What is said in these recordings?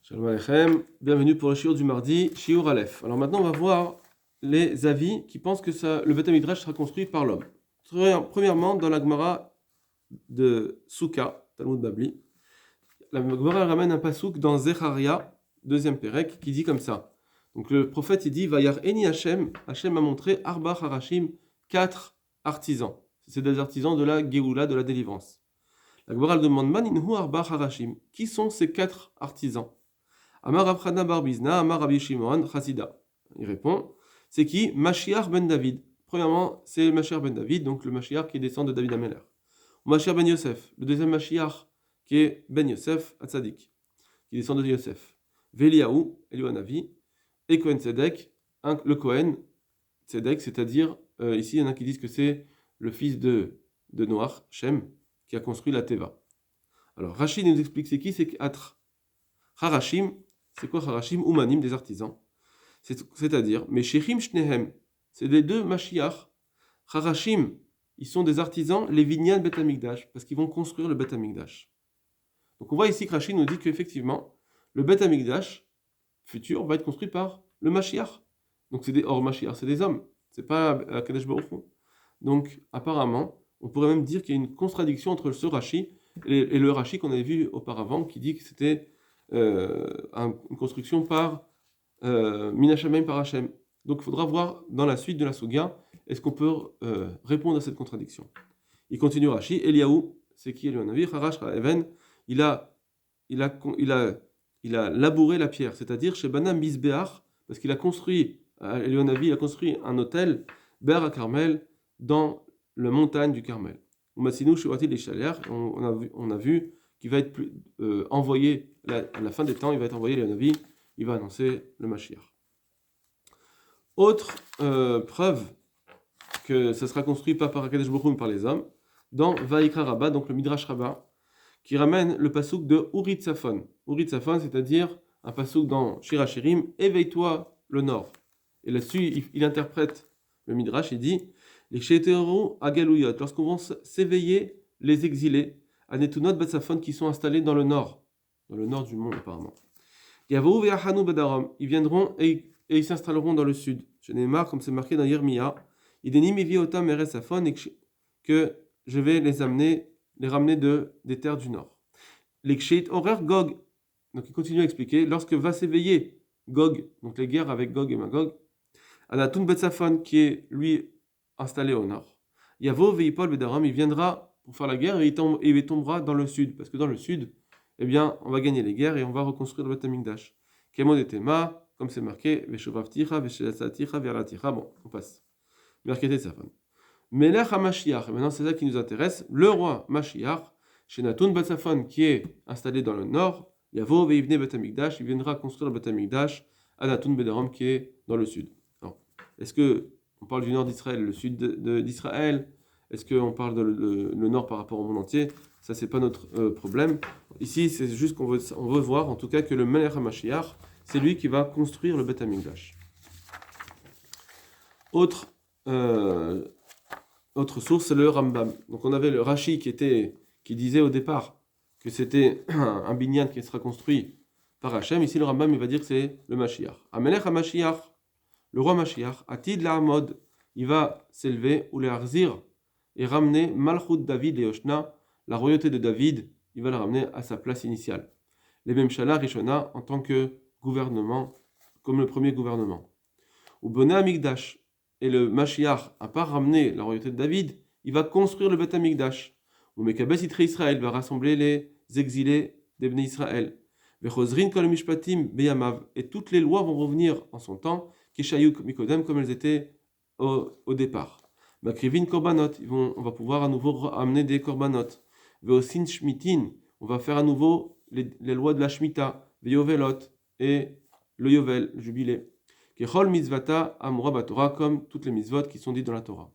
Shalom Aleichem, bienvenue pour le shiur du mardi, shiur Aleph. Alors maintenant on va voir les avis qui pensent que le Beth Midrash sera construit par l'homme. Premièrement, dans la Gemara de Souka, Talmud Babli, la Gemara ramène un pasouk dans Zecharia, deuxième Pérec, qui dit comme ça. Donc le prophète il dit Vayar Eni Hashem, Hashem a montré Arba Harashim, 4 artisans. C'est des artisans de la Géoula, de la délivrance. La Gemara demande Maninhu Arba Harashim, qui sont ces 4 artisans? Amar Rav Chana bar Bizna, Amar Rabbi Shimon Chasida. Il répond, c'est qui? Mashiach ben David. Premièrement, c'est Mashiach ben David, donc le Mashiach qui descend de David Ameler. Mashiach ben Yosef, le deuxième Mashiach qui est ben Yosef Hatzadik, qui descend de Yosef. Veliaou, Elianavi, et Kohen Tzedek, le Kohen Tzedek, c'est-à-dire, ici il y en a qui disent que c'est le fils de Noach, Shem, qui a construit la Teva. Alors Rachid nous explique c'est qui? C'est quatre. Harashim, c'est quoi Harashim? Umanim, des artisans. C'est-à-dire, mais Shechim Shnehem, c'est les deux Mashiach. Harashim, ils sont des artisans, les Vinyan Bet Hamikdash, parce qu'ils vont construire le Bet Hamikdash. Donc on voit ici que Rachid nous dit qu'effectivement, le Bet Hamikdash futur va être construit par le Mashiach. Donc c'est des hors Mashiach, c'est des hommes, c'est pas Kadesh Baruch Hu. Donc apparemment, on pourrait même dire qu'il y a une contradiction entre ce Rashi et le Rashi qu'on avait vu auparavant, qui dit que c'était une construction par Minashamayim par Hashem. Donc il faudra voir dans la suite de la Sugya, est-ce qu'on peut répondre à cette contradiction. Il continue Rashi, Eliaou, c'est qui Elianavi? Harash Even, il a labouré la pierre, c'est-à-dire chez Banam Misbeach, parce qu'il a construit, Elianavi, il a construit un hôtel, Ber à Carmel, dans la montagne du Carmel. On a vu qu'il va être envoyé à la fin des temps, il va être envoyé le Navi, il va annoncer le Mashiach. Autre preuve que ça sera construit pas par Akadosh Baruch Hu mais par les hommes, dans Vaikra Rabbah, donc le Midrash Rabbah, qui ramène le pasouk de Urit Safon. Urit Safon, c'est-à-dire un pasouk dans Shir HaShirim, éveille-toi le nord. Et là-dessus, il interprète le Midrash, il dit les Sheteru Agaluyot, lorsqu'on va s'éveiller les exilés, à Netunot Batsafon qui sont installés dans le nord du monde apparemment. Yavou ve'achanu badarom, ils viendront et ils s'installeront dans le sud. Je n'ai marre, comme c'est marqué dans Yermia, Idenim eviotam eresafon, et que je vais les ramener des terres du nord. Les Ksheit Horer Gog, donc il continue à expliquer, lorsque va s'éveiller Gog, donc les guerres avec Gog et Magog, Anatun Batsafon qui est lui installé au nord. Yavo ve'ipol bedarom, il viendra pour faire la guerre et il tombera dans le sud, parce que dans le sud, eh bien, on va gagner les guerres et on va reconstruire le Beth Hamikdash. Kemod et Tema, comme c'est marqué, Veshovavticha, Veshelasaticha, Verlaticha, bon, on passe. Merkete Safon. Melech HaMashiach, maintenant c'est ça qui nous intéresse, le roi Mashiach, chez Natun Batsafon, qui est installé dans le nord, Yavo ve'ivne Beth Hamikdash, il viendra construire le Beth Hamikdash à Natun Bedarom, qui est dans le sud. Alors, est-ce que on parle du nord d'Israël, le sud d'Israël? Est-ce qu'on parle le nord par rapport au monde entier? Ça, c'est pas notre problème. Ici, c'est juste qu'on veut voir, en tout cas, que le Melech HaMashiach, c'est lui qui va construire le Beth Hamikdash. Autre source, c'est le Rambam. Donc, on avait le Rashi qui disait au départ que c'était un binyan qui sera construit par Hachem. Ici, le Rambam, il va dire que c'est le Mashiach. Melech HaMashiach, le roi Mashiach, Atid La'amod, il va s'élever, ou le Harzir, et ramener Malchut David et Yoshna, la royauté de David, il va la ramener à sa place initiale. Les Memshala Rishona en tant que gouvernement, comme le premier gouvernement. Ou Bone Hamikdash, et le Mashiach, à part ramener la royauté de David, il va construire le Beth Hamikdash. Ou Mekabes Itre Israël va rassembler les exilés d'Ebné Israël. Vechozrin Kol Mishpatim Beyamav, et toutes les lois vont revenir en son temps, Kishayuk Mikodem, comme elles étaient au départ. Makrivin korbanot, on va pouvoir à nouveau amener des korbanot. Veosin shmitin, on va faire à nouveau les lois de la shmita. Veyovelot et le yovel, le jubilé. Kechol mitzvata amura batorah, comme toutes les mitzvot qui sont dites dans la Torah.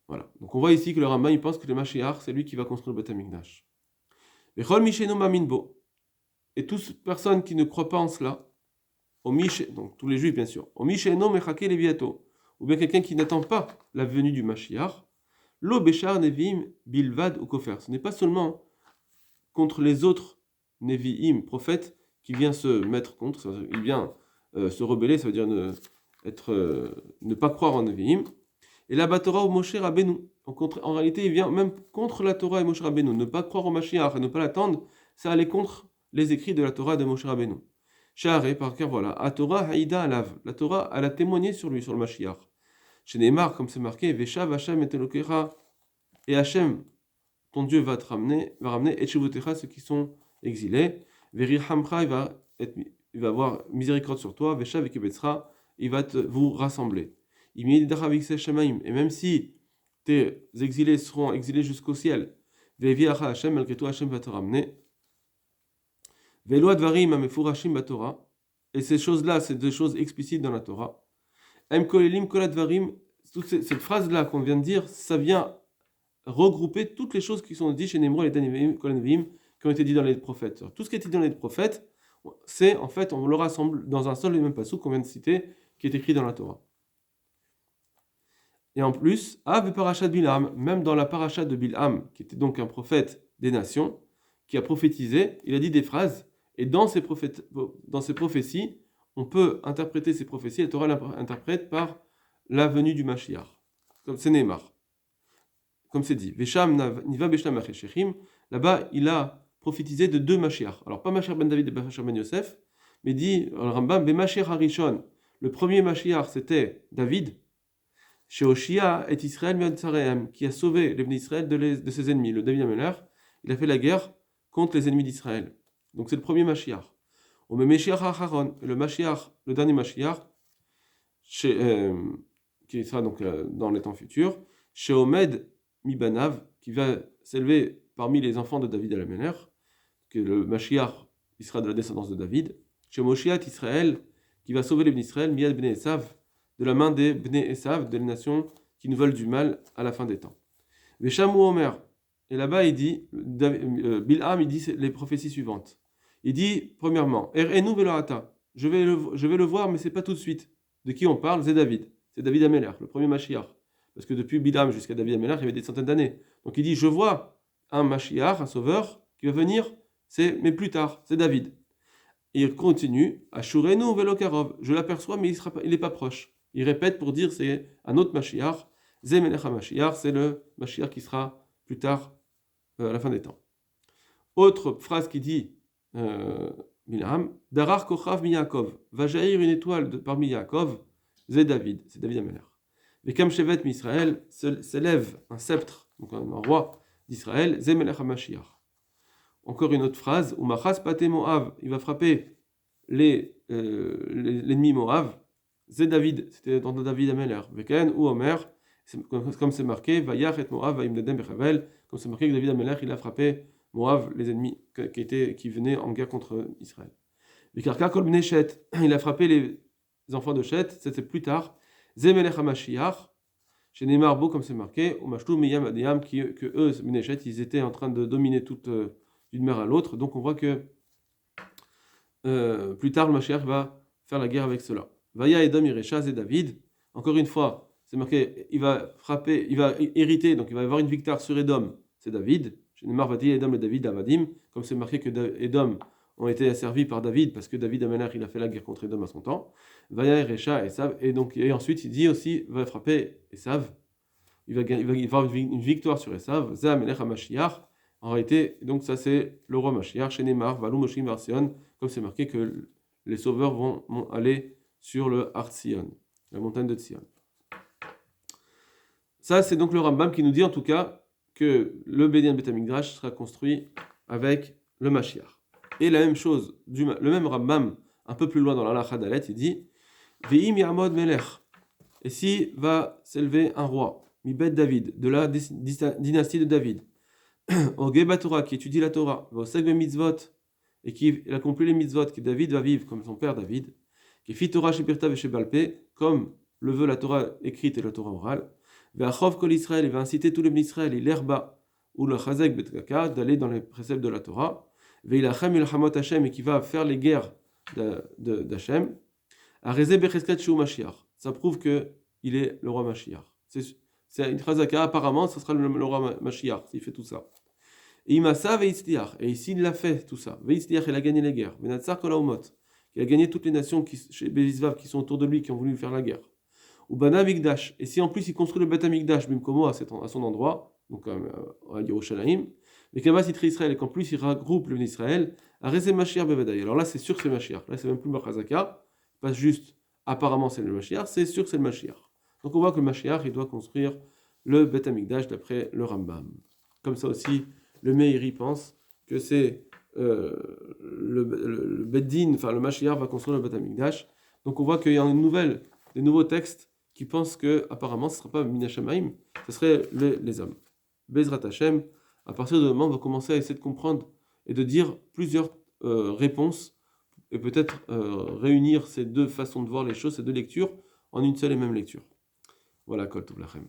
Voilà. Donc on voit ici que le Rambam il pense que le Mashiach c'est lui qui va construire le Beth Hamikdash. Vechol mishenu maminbo, et toute personne qui ne croit pas en cela, donc tous les juifs bien sûr, au mishenu mechake leviato, ou bien quelqu'un qui n'attend pas la venue du Mashiach, lo beshar nevim bilvad ou kofer. Ce n'est pas seulement contre les autres neviim, prophètes, qui vient se mettre contre, il vient se rebeller, ça veut dire ne pas croire en Nevi'im. Et la Torah au Moshe Rabbeinu. En réalité, il vient même contre la Torah et Moshe Rabbeinu. Ne pas croire au Mashiach et ne pas l'attendre, c'est aller contre les écrits de la Torah de Moshe Rabbeinu. Sha'aré, par car voilà, à Torah Haïda Alav. La Torah, elle a témoigné sur lui, sur le Mashiach. Chez Neymar, comme c'est marqué, Veshav Hashem et Elokecha, et Hashem, ton Dieu va ramener, et Shevutecha, ceux qui sont exilés. Verihamcha, il va avoir miséricorde sur toi. Veshav et Kebetzra, il va vous rassembler. Et même si tes exilés seront exilés jusqu'au ciel, Hashem, malgré tout, Hashem va te ramener. Et ces choses-là, c'est des choses explicites dans la Torah. Cette phrase-là qu'on vient de dire, ça vient regrouper toutes les choses qui sont dites chez Nemro et Nevi'im, qui ont été dites dans les prophètes. Tout ce qui est dit dans les prophètes, c'est en fait, on le rassemble dans un seul et même passage qu'on vient de citer, qui est écrit dans la Torah. Et en plus, parashat Bilham, même dans la parashat de Bilham, qui était donc un prophète des nations, qui a prophétisé, il a dit des phrases, et dans ces prophéties, on peut interpréter ces prophéties, la Torah l'interprète par la venue du Mashiach, comme c'est Neymar, comme c'est dit. Là-bas, il a prophétisé de 2 Mashiach. Alors, pas Mashiach ben David et Mashiach ben Yosef, mais dit, le Rambam, Mashiach Harishon. Le premier Mashiach, c'était David, chez Oshia et Israël qui a sauvé les Israël de ses ennemis. Le David Ameler, il a fait la guerre contre les ennemis d'Israël. Donc c'est le premier Mashiach. On met Mashiach Acharon, le Mashiach, le dernier Mashiach, qui sera donc dans les temps futurs, chez Omed Mibanav, qui va s'élever parmi les enfants de David Ameler, que le Mashiach, il sera de la descendance de David, chez Moshiach Israël, qui va sauver les Israël, Miad Bnei Esav, de la main des Bnei Esav, des nations qui nous veulent du mal à la fin des temps. Veshamou Omer, et là-bas il dit, Bilham il dit les prophéties suivantes. Il dit, premièrement, Er'enu veloata, je vais le voir, mais c'est pas tout de suite. De qui on parle? C'est David. C'est David Ameler, le premier Mashiach. Parce que depuis Bilham jusqu'à David Ameler, il y avait des centaines d'années. Donc il dit, je vois un Mashiach, un sauveur, qui va venir, mais plus tard, c'est David. Et il continue, Ashurenu velokarov, je l'aperçois, mais il n'est pas proche. Il répète pour dire c'est un autre Mashiach, Zemelech HaMashiach, c'est le Mashiach qui sera plus tard à la fin des temps. Autre phrase qui dit Bilham, Darar Kochav mi Yaakov, va jaillir une étoile parmi Yaakov, c'est David Ameler. Vekam Shevet mi Israël, s'élève un sceptre, donc un roi d'Israël, Zemelech HaMashiach. Encore une autre phrase, Umachas Pate Moav, il va frapper l'ennemi Moav. C'est David, c'était dans David Ameler. Veken ou Omer, comme c'est marqué, Vayach et Moav, Vaimnedem Bechavel, comme c'est marqué que David Ameler, il a frappé Moav, les ennemis qui venaient en guerre contre Israël. Vekarka Kol Bnei Shet, il a frappé les enfants de Shet, c'était plus tard. Zemelech HaMashiach, chez Neymar Bo, comme c'est marqué, Umashtu Meyam Adiyam, que eux, Bnei Shet, ils étaient en train de dominer toute d'une mer à l'autre. Donc on voit que plus tard, le Mashiach va faire la guerre avec cela. Vaya Edom Irecha, c'est David. Encore une fois, c'est marqué, il va frapper, il va hériter, donc il va avoir une victoire sur Edom, c'est David. Chez Neymar Vati, Edom et David Avadim, comme c'est marqué que Edom ont été asservis par David, parce que David Ameler, il a fait la guerre contre Edom à son temps. Vaya Irecha, Esav, et ensuite il dit aussi, il va frapper Esav, il va avoir une victoire sur Esav, Zeh Amelech HaMashiach. En réalité, donc ça c'est le roi Mashiach, chez Neymar, Valou Moshim Arsion, comme c'est marqué que les sauveurs vont aller sur le Har Tzion, la montagne de Tzion. Ça c'est donc le Rambam qui nous dit en tout cas que le Bédien Beth Amikdash sera construit avec le Mashiach. Et la même chose, le même Rambam, un peu plus loin dans l'Alacha d'Alet, il dit Ve'im Yamod Melech, et si va s'élever un roi, Mibet David, de la dynastie de David, au Geba Torah, qui étudie la Torah, au Segbe Mitzvot, et qui accomplit les mitzvot, que David va vivre comme son père David, qui fit Torah chez Pirta et chez Balpé, comme le veut la Torah écrite et la Torah orale, Ve'achov Kol Israël, il va inciter tous les Israël, il l'herba, ou le Chazek Betkaka, d'aller dans les préceptes de la Torah, Ve'ilachem ilhamot Hashem, et qui va faire les guerres d'Hashem, Arezé Becheskat Shu Mashiach. Ça prouve qu'il est le roi Mashiach. C'est une Chazaka, apparemment, ce sera le roi Mashiach, s'il fait tout ça. Et Imasa Veitstiach, et ici il l'a fait tout ça. Veitstiach, il a gagné les guerres. Venatsar Kolaumot, il a gagné toutes les nations chez Bélisvav qui sont autour de lui, qui ont voulu lui faire la guerre. Ou Bana Mikdash, et si en plus il construit le Bet Amikdash, Bimkomo, à son endroit, donc à Yerushalayim, mais Kavas Itri Israël, et qu'en plus il regroupe le Israël, à Rezé Mashiach Bevadaï. Alors là, c'est sûr que c'est Mashiach. Là, c'est même plus Bachazaka, pas juste apparemment c'est le Mashiach, c'est sûr que c'est le Mashiach. Donc on voit que le Mashiach, il doit construire le Bet Amikdash d'après le Rambam. Comme ça aussi, le Meiri pense que c'est le Beddin, enfin le Mashiach va construire le Bet Amikdash. Donc on voit qu'il y a des nouveaux textes qui pensent que apparemment ce ne sera pas Minashamaim, ce serait les hommes. Bezrat Hashem, à partir de moment, on va commencer à essayer de comprendre et de dire plusieurs réponses et peut-être réunir ces deux façons de voir les choses, ces deux lectures, en une seule et même lecture. Voilà, Kol Tov Lachem.